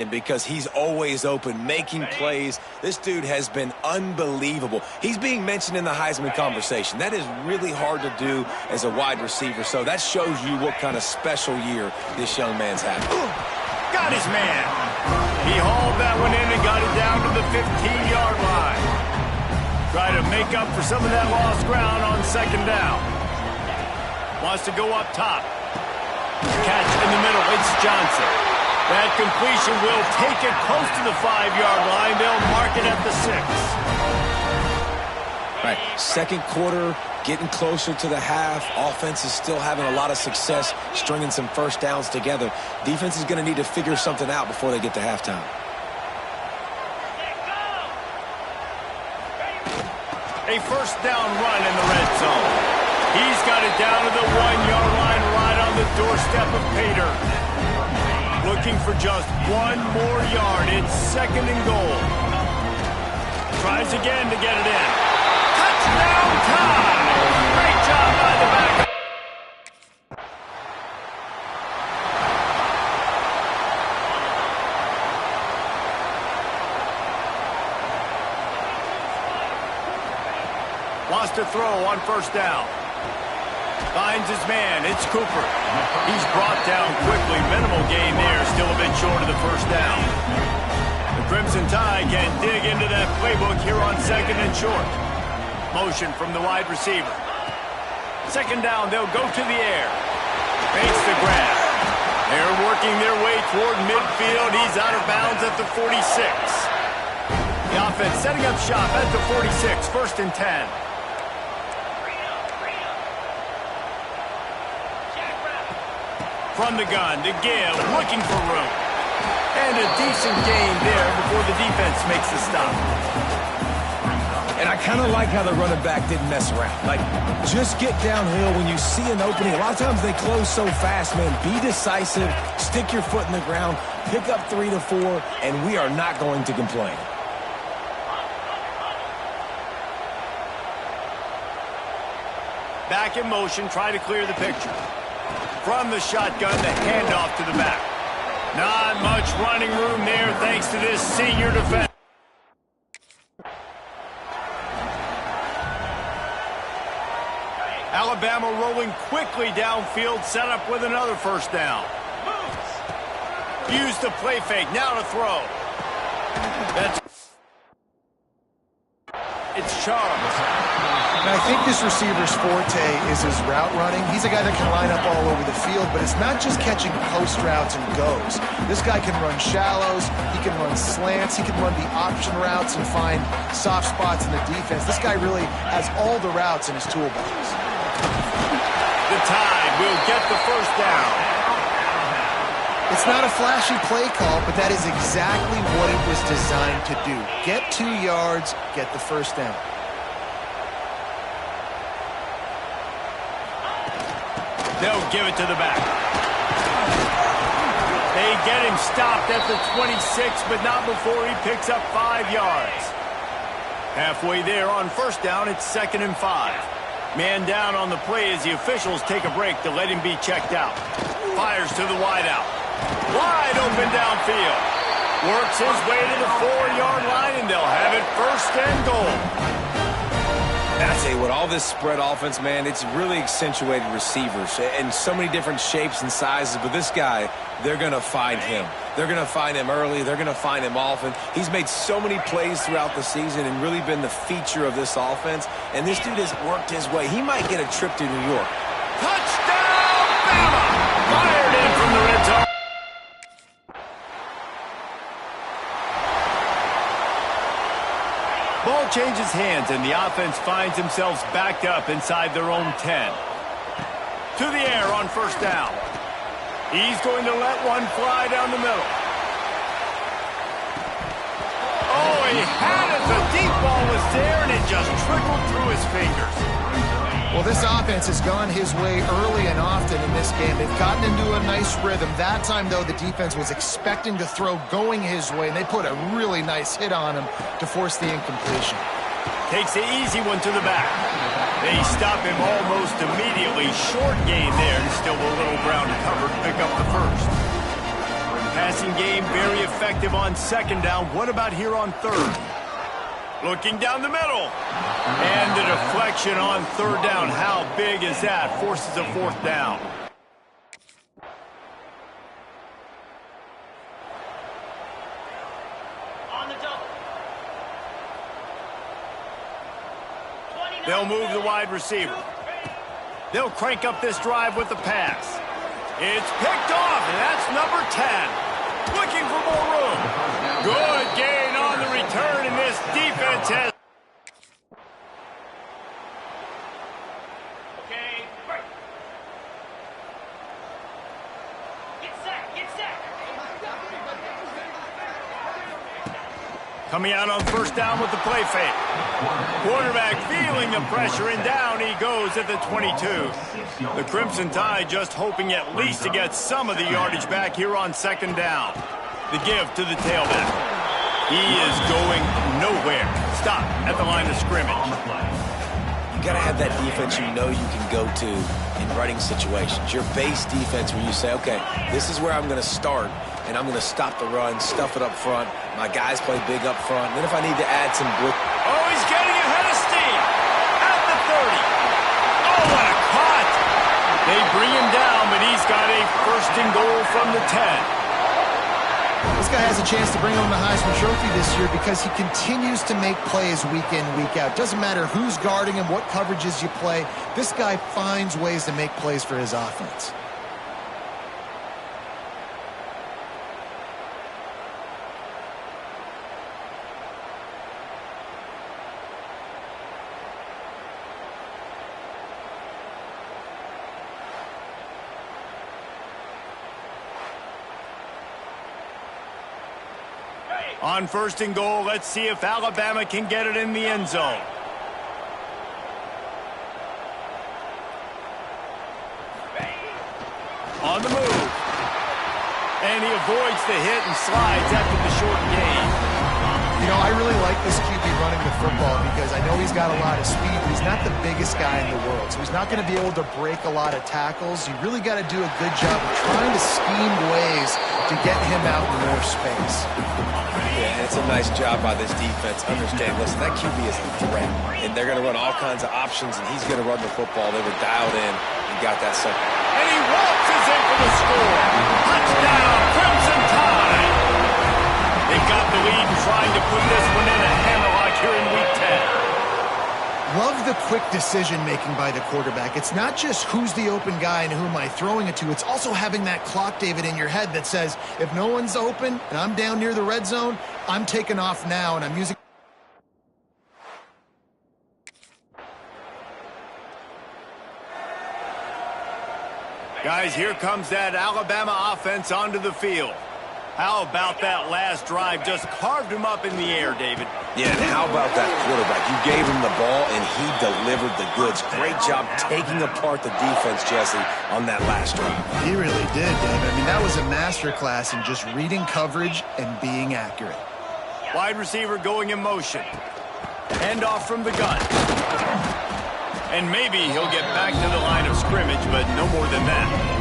him because he's always open, making plays. This dude has been unbelievable. He's being mentioned in the Heisman conversation. That is really hard to do as a wide receiver, so that shows you what kind of special year this young man's having. Got his man. He hauled that one in and got it down to the 15-yard line. Try to make up for some of that lost ground on second down. Wants to go up top. Catch in the middle. It's Johnson. That completion will take it close to the 5-yard line. They'll mark it at the 6. Right, second quarter, getting closer to the half. Offense is still having a lot of success stringing some first downs together. Defense is going to need to figure something out before they get to halftime. A first down run in the red zone. He's got it down to the 1-yard line right on the doorstep of Pater. Looking for just one more yard. It's second and goal. Tries again to get it in. Touchdown time! Great job by the back. Wants to throw on first down. Finds his man. It's Cooper. He's brought down quickly. Minimal gain there. Still a bit short of the first down. The Crimson Tide can dig into that playbook here on second and short. Motion from the wide receiver. Second down. They'll go to the air. Makes the grab. They're working their way toward midfield. He's out of bounds at the 46. The offense setting up shop at the 46. First and 10. From the gun to give, looking for room. And a decent gain there before the defense makes the stop. And I kind of like how the running back didn't mess around. Like, just get downhill when you see an opening. A lot of times they close so fast, man. Be decisive, stick your foot in the ground, pick up 3 to 4, and we are not going to complain. Back in motion, try to clear the picture. From the shotgun, the handoff to the back. Not much running room there thanks to this senior defense. Alabama rolling quickly downfield, set up with another first down. Use the play fake, now to throw. It's Charles. And I think this receiver's forte is his route running. He's a guy that can line up all over the field, but it's not just catching post routes and goes. This guy can run shallows, he can run slants, he can run the option routes and find soft spots in the defense. This guy really has all the routes in his toolbox. The Tide will get the first down. It's not a flashy play call, but that is exactly what it was designed to do. Get 2 yards, get the first down. They'll give it to the back. They get him stopped at the 26, but not before he picks up 5 yards. Halfway there on first down, it's second and 5. Man down on the play as the officials take a break to let him be checked out. Fires to the wideout. Wide open downfield. Works his way to the 4-yard line, and they'll have it first and goal. And I tell you what, all this spread offense, man, it's really accentuated receivers in so many different shapes and sizes. But this guy, they're going to find him. They're going to find him early. They're going to find him often. He's made so many plays throughout the season and really been the feature of this offense. And this dude has worked his way. He might get a trip to New York. Touchdown, Bama! Fired in from the red zone. Ball changes hands, and the offense finds themselves backed up inside their own 10. To the air on first down. He's going to let one fly down the middle. Oh, he had it. The deep ball was there, and it just trickled through his fingers. Well, this offense has gone his way early and often in this game. They've gotten into a nice rhythm. That time, though, the defense was expecting to throw going his way, and they put a really nice hit on him to force the incompletion. Takes the easy one to the back. They stop him almost immediately. Short gain there, and still a little ground to cover to pick up the first. Passing game very effective on second down. What about here on third? Looking down the middle. And the deflection on third down. How big is that? Forces a fourth down. They'll move the wide receiver. They'll crank up this drive with the pass. It's picked off, and that's number 10. Looking for more room. Good gain on the return, and this defense has... Okay, break. Get set, get set. Coming out on first down with the play fake. Quarterback feeling the pressure, and down he goes at the 22. The Crimson Tide just hoping at least to get some of the yardage back here on second down. The give to the tailback. He is going nowhere. Stop at the line of scrimmage. You got to have that defense you know you can go to in running situations. Your base defense where you say, okay, this is where I'm going to start, and I'm going to stop the run, stuff it up front. My guys play big up front. And then if I need to add some blitz. Oh, he's getting ahead of steam at the 30. Oh, what a cut. They bring him down, but he's got a first and goal from the 10. This guy has a chance to bring home the Heisman Trophy this year because he continues to make plays week in, week out. Doesn't matter who's guarding him, what coverages you play. This guy finds ways to make plays for his offense. On first and goal, let's see if Alabama can get it in the end zone. On the move. And he avoids the hit and slides after the short gain. You know, I really like this QB running the football because I know he's got a lot of speed, but he's not the biggest guy in the world. So he's not going to be able to break a lot of tackles. You really got to do a good job of trying to scheme ways to get him out in more space. Yeah, it's a nice job by this defense. Understand, listen, that QB is a threat, and they're going to run all kinds of options, and he's going to run the football. They were dialed in and got that second. And he waltzes in for the score. Touchdown, Crimson Tide. They've got the lead and trying to put this one in a hammerlock here in Week 10. Love the quick decision-making by the quarterback. It's not just who's the open guy and who am I throwing it to. It's also having that clock, David, in your head that says, if no one's open and I'm down near the red zone, I'm taking off now, and I'm using... Guys, here comes that Alabama offense onto the field. How about that last drive? Just carved him up in the air, David. Yeah, and how about that quarterback? You gave him the ball, and he delivered the goods. Great job taking apart the defense, Jesse, on that last drive. He really did, David. I mean, that was a masterclass in just reading coverage and being accurate. Wide receiver going in motion. Hand off from the gun. And maybe he'll get back to the line of scrimmage, but no more than that.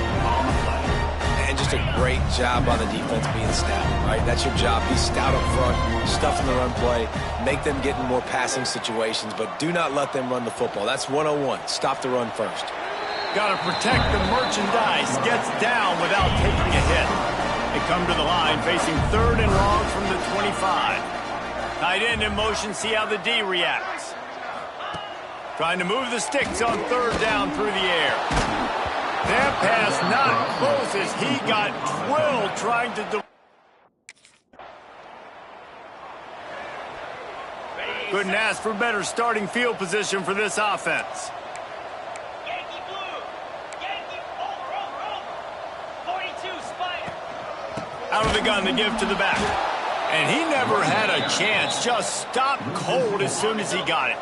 And just a great job on the defense being stout, right? That's your job. Be stout up front, stuff in the run play, make them get in more passing situations, but do not let them run the football. That's 101. Stop the run first. Got to protect the merchandise. Gets down without taking a hit. They come to the line facing third and long from the 25. Tight end in motion, see how the D reacts. Trying to move the sticks on third down through the air. That pass not close as he got drilled trying to... Couldn't ask for better starting field position for this offense. Yankee blue. Yankee over. 42 Spider. Out of the gun, the give to the back. And he never had a chance. Just stopped cold as soon as he got it.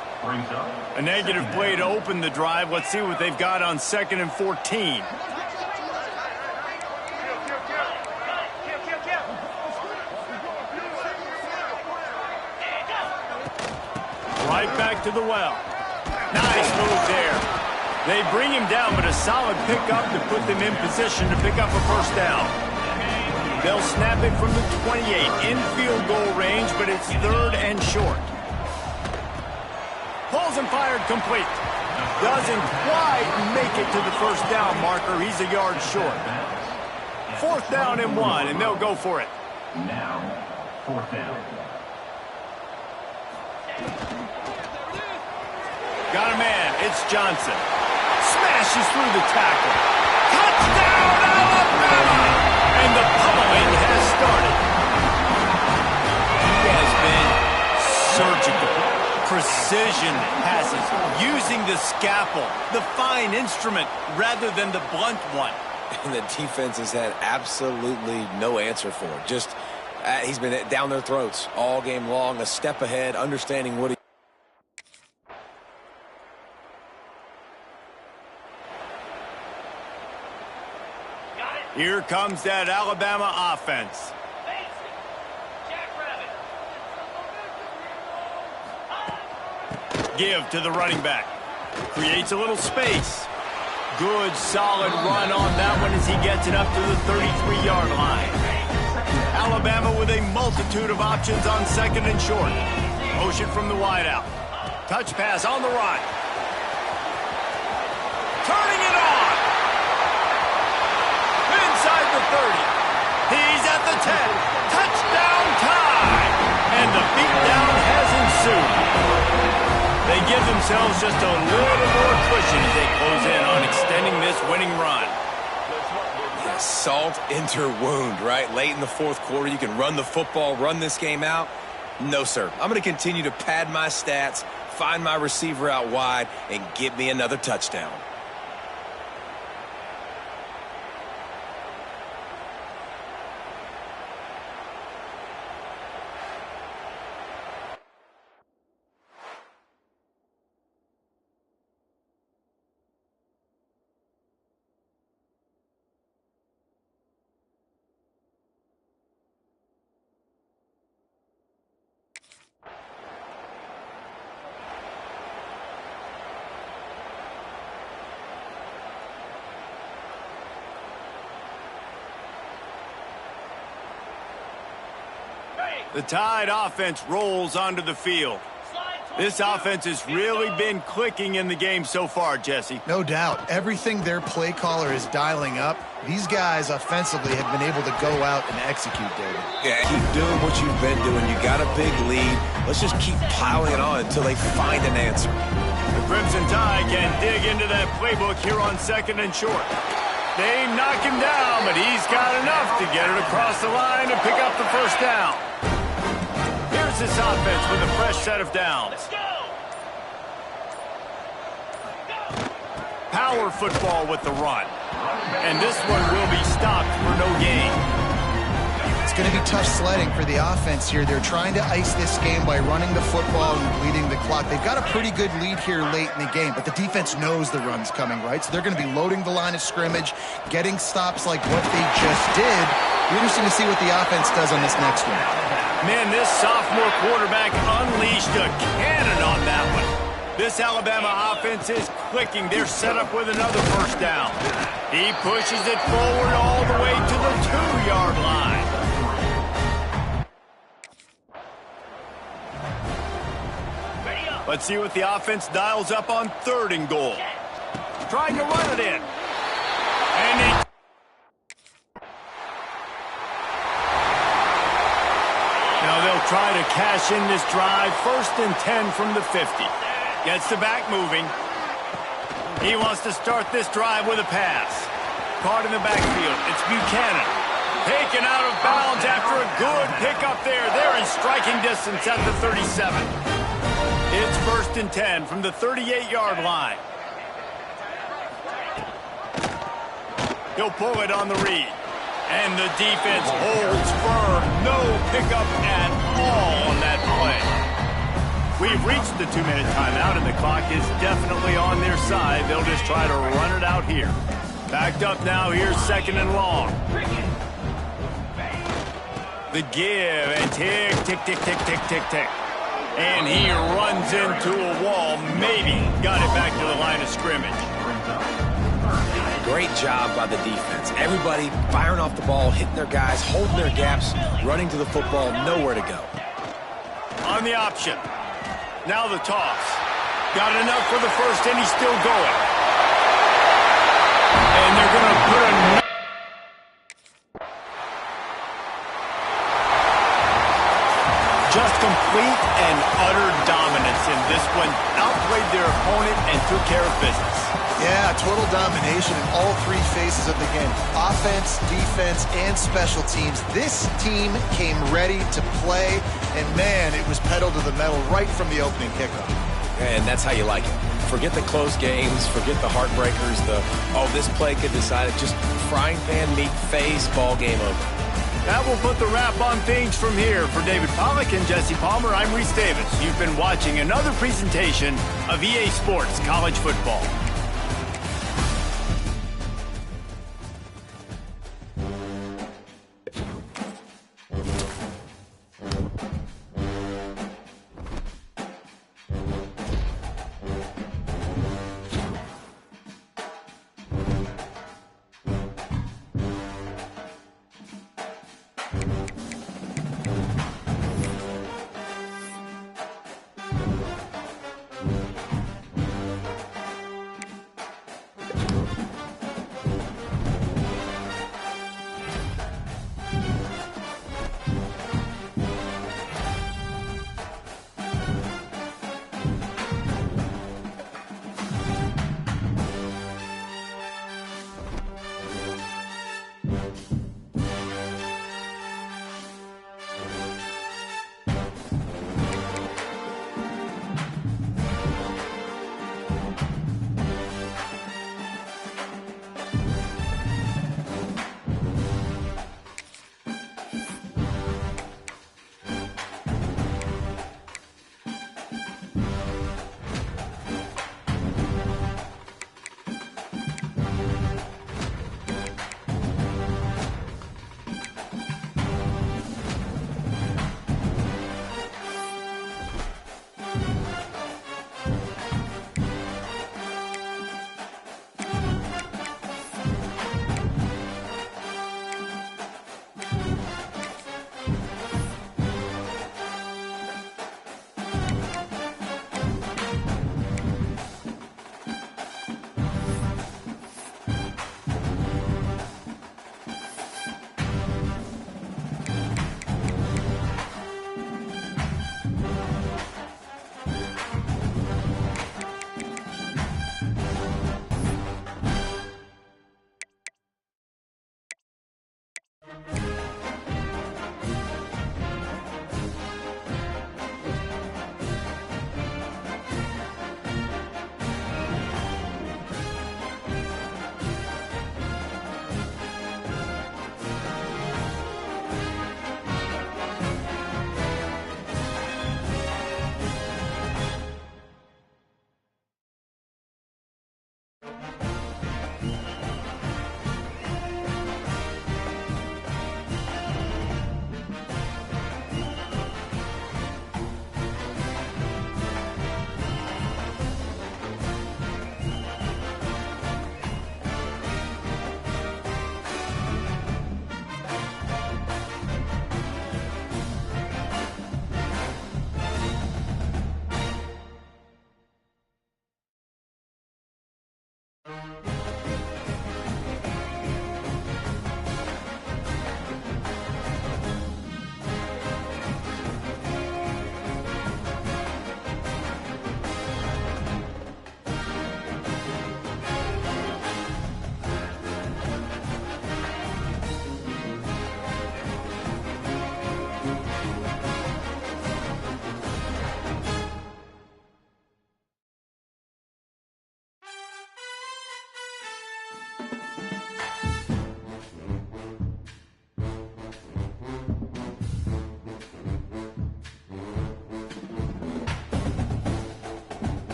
A negative play to open the drive. Let's see what they've got on 2nd and 14. Right back to the well. Nice move there. They bring him down, but a solid pickup to put them in position to pick up a first down. They'll snap it from the 28 in field goal range, but it's 3rd and short. Pulls and fired complete. Doesn't quite make it to the first down marker. He's a yard short. 4th down and 1, and they'll go for it. Now, 4th down. Got a man. It's Johnson. Smashes through the tackle. Touchdown, Alabama! And the pummeling has started. He has been surgical. Precision passes. Using the scalpel, the fine instrument, rather than the blunt one. And the defense has had absolutely no answer for it. Just, he's been down their throats all game long, a step ahead, understanding what he... Here comes that Alabama offense. Give to the running back. Creates a little space. Good, solid run on that one as he gets it up to the 33-yard line. Alabama with a multitude of options on 2nd and short. Motion from the wideout. Touch pass on the run. Turning it on. Inside the 30. He's at the 10. Touchdown time. And the beatdown has ensued. They give themselves just a little more cushion as they close in on extending this winning run. Yeah, salt into wound, right? Late in the 4th quarter, you can run the football, run this game out. No, sir. I'm going to continue to pad my stats, find my receiver out wide, and get me another touchdown. The Tide offense rolls onto the field. This offense has really been clicking in the game so far, Jesse. No doubt. Everything their play caller is dialing up, these guys offensively have been able to go out and execute, David. Yeah, keep doing what you've been doing. You got a big lead. Let's just keep piling it on until they find an answer. The Crimson Tide can dig into that playbook here on 2nd and short. They knock him down, but he's got enough to get it across the line and pick up the first down. Here's this offense with a fresh set of downs. Power football with the run. And this one will be stopped for no gain. It's going to be tough sledding for the offense here. They're trying to ice this game by running the football and bleeding the clock. They've got a pretty good lead here late in the game, but the defense knows the run's coming, right? So they're going to be loading the line of scrimmage, getting stops like what they just did. We're interesting to see what the offense does on this next one. Man, this sophomore quarterback unleashed a cannon on that one. This Alabama offense is clicking. They're set up with another first down. He pushes it forward all the way to the 2-yard line. Let's see what the offense dials up on 3rd and goal. Trying to run it in. And he... Now they'll try to cash in this drive. 1st and 10 from the 50. Gets the back moving. He wants to start this drive with a pass. Caught in the backfield. It's Buchanan. Taken out of bounds after a good pickup there. They're in striking distance at the 37. It's 1st and 10 from the 38-yard line. He'll pull it on the read. And the defense holds firm. No pickup at all on that play. We've reached the 2-minute timeout, and the clock is definitely on their side. They'll just try to run it out here. Backed up now. Here's 2nd and long. The give, and tick, tick, tick, tick, tick, tick, tick. And he runs into a wall. Maybe got it back to the line of scrimmage. Great job by the defense. Everybody firing off the ball, hitting their guys, holding their gaps, running to the football, nowhere to go. On the option. Now the toss. Got enough for the first, and he's still going. And they're going to put a... Just complete and utter dominance in this one. Outplayed their opponent and took care of business. Yeah, total domination in all three phases of the game. Offense, defense, and special teams. This team came ready to play, and man, it was pedal to the metal right from the opening kickoff. And that's how you like it. Forget the close games, forget the heartbreakers, this play could decide it. Just frying pan meet face, ball game over. That will put the wrap on things from here. For David Pollack and Jesse Palmer, I'm Reese Davis. You've been watching another presentation of EA Sports College Football.